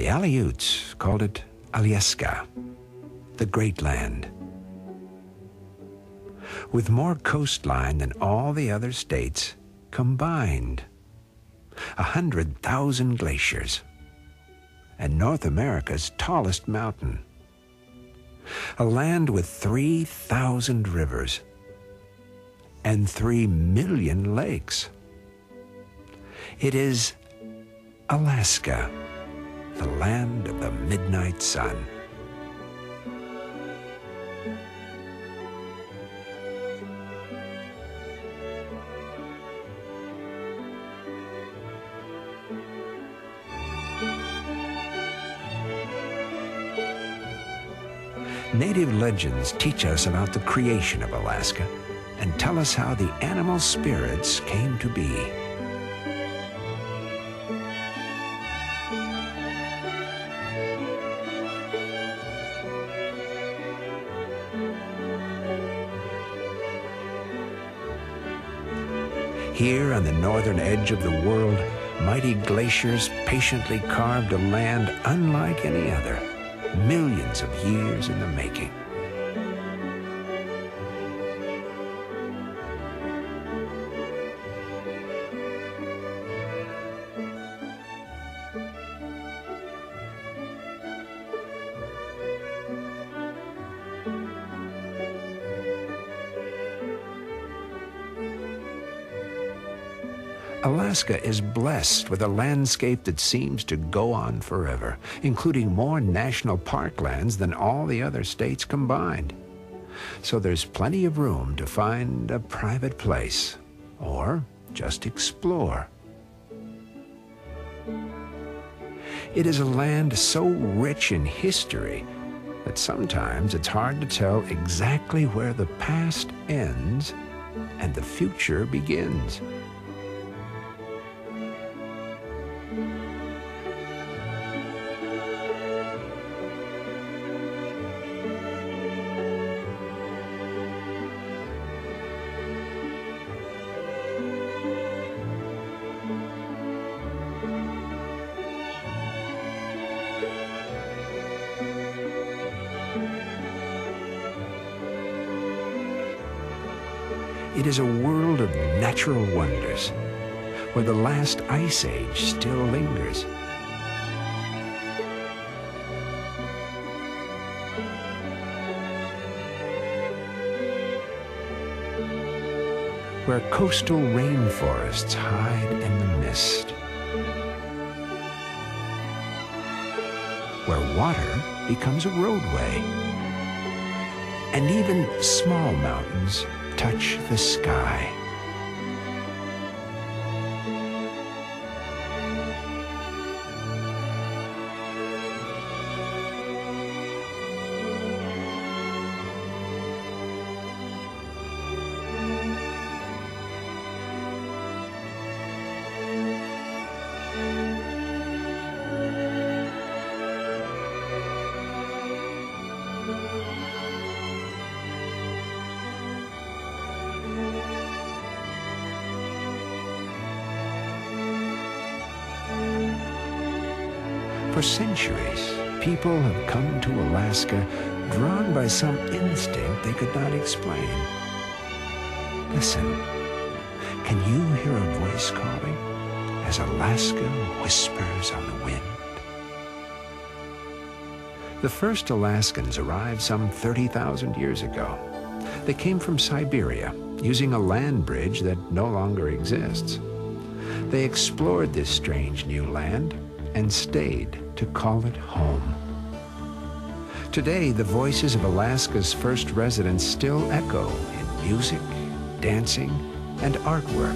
The Aleuts called it Alyeska, the Great Land. With more coastline than all the other states combined. 100,000 glaciers. And North America's tallest mountain. A land with 3,000 rivers. And 3 million lakes. It is Alaska, the land of the midnight sun. Native legends teach us about the creation of Alaska and tell us how the animal spirits came to be. Here on the northern edge of the world, mighty glaciers patiently carved a land unlike any other, millions of years in the making. Alaska is blessed with a landscape that seems to go on forever, including more national parklands than all the other states combined. So there's plenty of room to find a private place, or just explore. It is a land so rich in history that sometimes it's hard to tell exactly where the past ends and the future begins. It is a world of natural wonders, where the last ice age still lingers. Where coastal rainforests hide in the mist. Where water becomes a roadway. And even small mountains touch the sky. For centuries, people have come to Alaska drawn by some instinct they could not explain. Listen, can you hear a voice calling as Alaska whispers on the wind? The first Alaskans arrived some 30,000 years ago. They came from Siberia, using a land bridge that no longer exists. They explored this strange new land and stayed to call it home. Today, the voices of Alaska's first residents still echo in music, dancing, and artwork.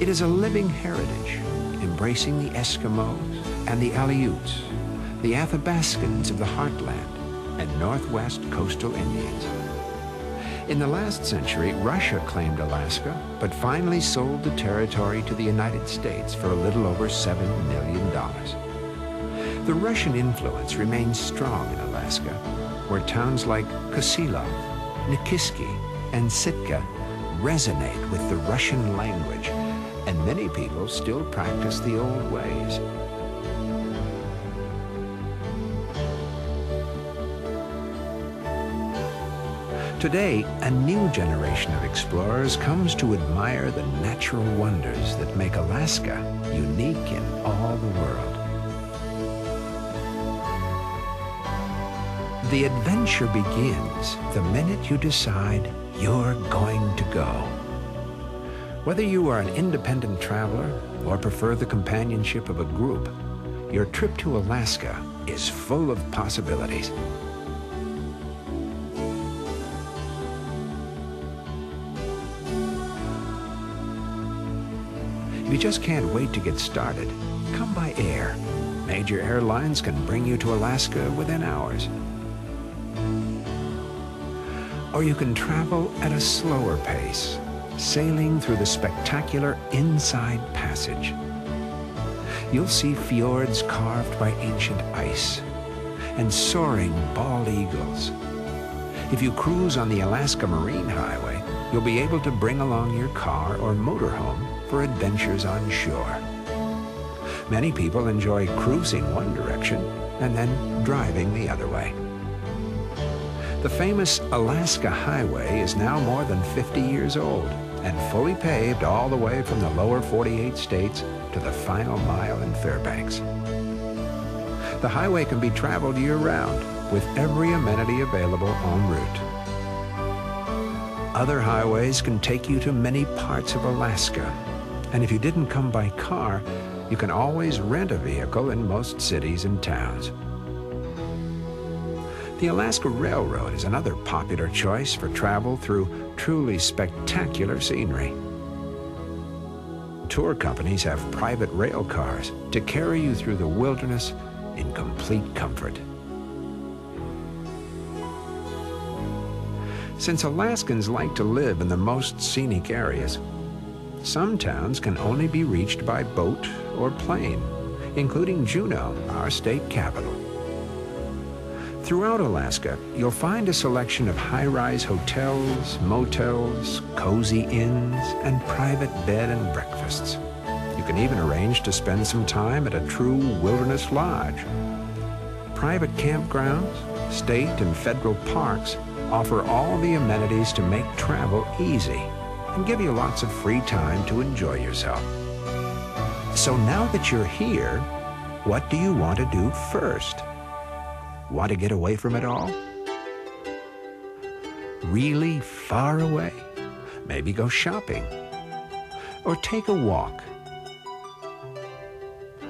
It is a living heritage, embracing the Eskimos and the Aleuts, the Athabascans of the Heartland, and Northwest coastal Indians. In the last century, Russia claimed Alaska, but finally sold the territory to the United States for a little over $7 million. The Russian influence remains strong in Alaska, where towns like Kosilov, Nikiski, and Sitka resonate with the Russian language and many people still practice the old ways. Today, a new generation of explorers comes to admire the natural wonders that make Alaska unique in all the world. The adventure begins the minute you decide you're going to go. Whether you are an independent traveler or prefer the companionship of a group, your trip to Alaska is full of possibilities. If you just can't wait to get started, come by air. Major airlines can bring you to Alaska within hours. Or you can travel at a slower pace, sailing through the spectacular Inside Passage. You'll see fjords carved by ancient ice and soaring bald eagles. If you cruise on the Alaska Marine Highway, you'll be able to bring along your car or motorhome for adventures on shore. Many people enjoy cruising one direction and then driving the other way. The famous Alaska Highway is now more than 50 years old and fully paved all the way from the lower 48 states to the final mile in Fairbanks. The highway can be traveled year-round with every amenity available en route. Other highways can take you to many parts of Alaska, and if you didn't come by car, you can always rent a vehicle in most cities and towns. The Alaska Railroad is another popular choice for travel through truly spectacular scenery. Tour companies have private rail cars to carry you through the wilderness in complete comfort. Since Alaskans like to live in the most scenic areas, some towns can only be reached by boat or plane, including Juneau, our state capital. Throughout Alaska, you'll find a selection of high-rise hotels, motels, cozy inns, and private bed and breakfasts. You can even arrange to spend some time at a true wilderness lodge. Private campgrounds, state and federal parks offer all the amenities to make travel easy and give you lots of free time to enjoy yourself. So now that you're here, what do you want to do first? Want to get away from it all? Really far away? Maybe go shopping or take a walk.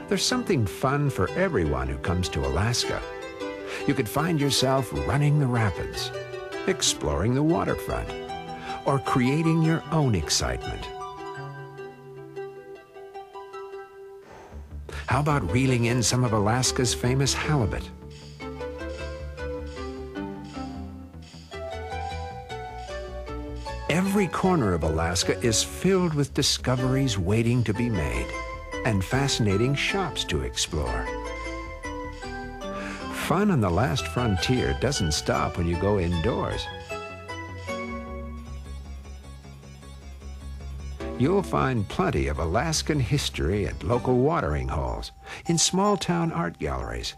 There's something fun for everyone who comes to Alaska. You could find yourself running the rapids, exploring the waterfront, or creating your own excitement. How about reeling in some of Alaska's famous halibut? Every corner of Alaska is filled with discoveries waiting to be made and fascinating shops to explore. Fun on the last frontier doesn't stop when you go indoors. You'll find plenty of Alaskan history at local watering holes, in small-town art galleries,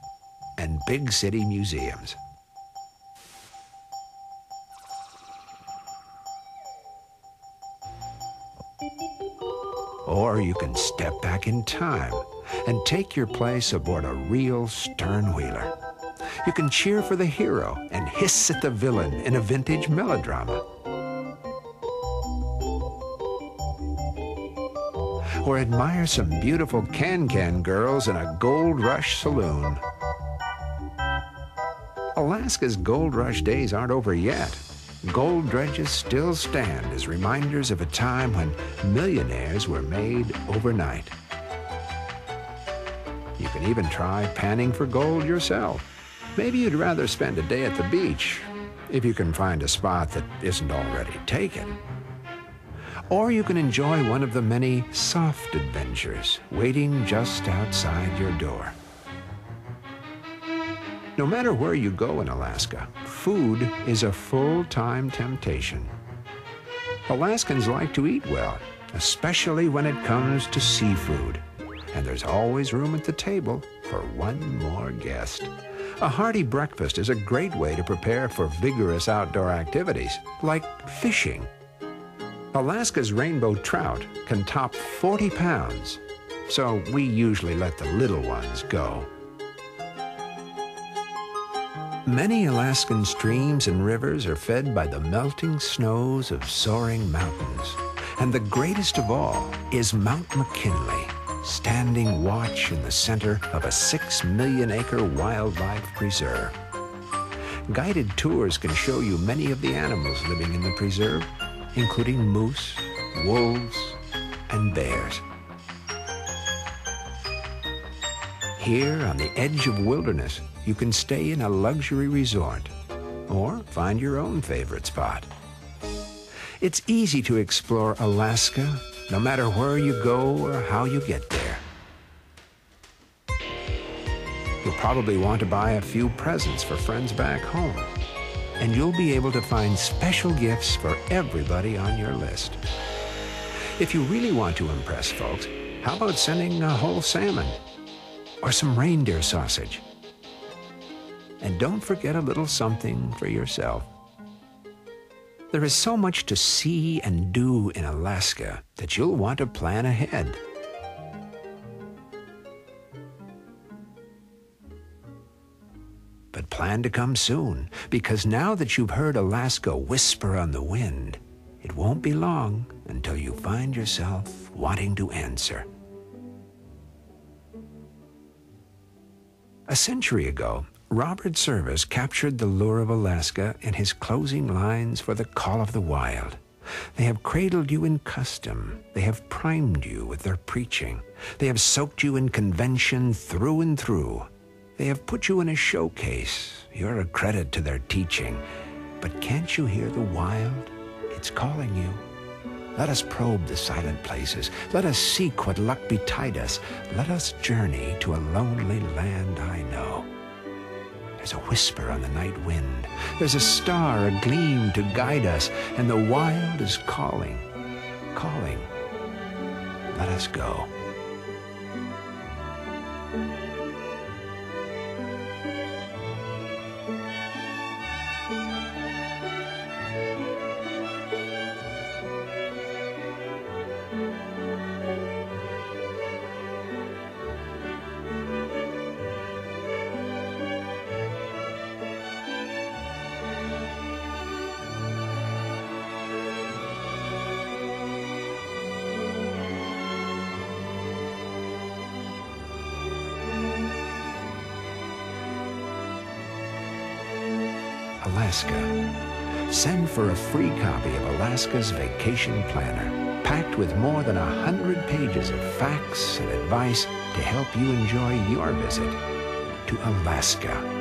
and big city museums. Or you can step back in time and take your place aboard a real stern-wheeler. You can cheer for the hero and hiss at the villain in a vintage melodrama. Or admire some beautiful can-can girls in a Gold Rush saloon. Alaska's Gold Rush days aren't over yet. Gold dredges still stand as reminders of a time when millionaires were made overnight. You can even try panning for gold yourself. Maybe you'd rather spend a day at the beach, if you can find a spot that isn't already taken. Or you can enjoy one of the many soft adventures waiting just outside your door. No matter where you go in Alaska, food is a full-time temptation. Alaskans like to eat well, especially when it comes to seafood. And there's always room at the table for one more guest. A hearty breakfast is a great way to prepare for vigorous outdoor activities, like fishing. Alaska's rainbow trout can top 40 pounds, so we usually let the little ones go. Many Alaskan streams and rivers are fed by the melting snows of soaring mountains. And the greatest of all is Mount McKinley, standing watch in the center of a 6 million acre wildlife preserve. Guided tours can show you many of the animals living in the preserve, including moose, wolves, and bears. Here on the edge of wilderness, you can stay in a luxury resort or find your own favorite spot. It's easy to explore Alaska, no matter where you go or how you get there. You'll probably want to buy a few presents for friends back home, and you'll be able to find special gifts for everybody on your list. If you really want to impress folks, how about sending a whole salmon or some reindeer sausage? And don't forget a little something for yourself. There is so much to see and do in Alaska that you'll want to plan ahead. But plan to come soon, because now that you've heard Alaska whisper on the wind, it won't be long until you find yourself wanting to answer. A century ago, Robert Service captured the lure of Alaska in his closing lines for The Call of the Wild. They have cradled you in custom. They have primed you with their preaching. They have soaked you in convention through and through. They have put you in a showcase. You're a credit to their teaching. But can't you hear the wild? It's calling you. Let us probe the silent places. Let us seek what luck betide us. Let us journey to a lonely land I know. There's a whisper on the night wind. There's a star, a gleam to guide us, and the wild is calling, calling. Let us go. Alaska. Send for a free copy of Alaska's Vacation Planner, packed with more than 100 pages of facts and advice to help you enjoy your visit to Alaska.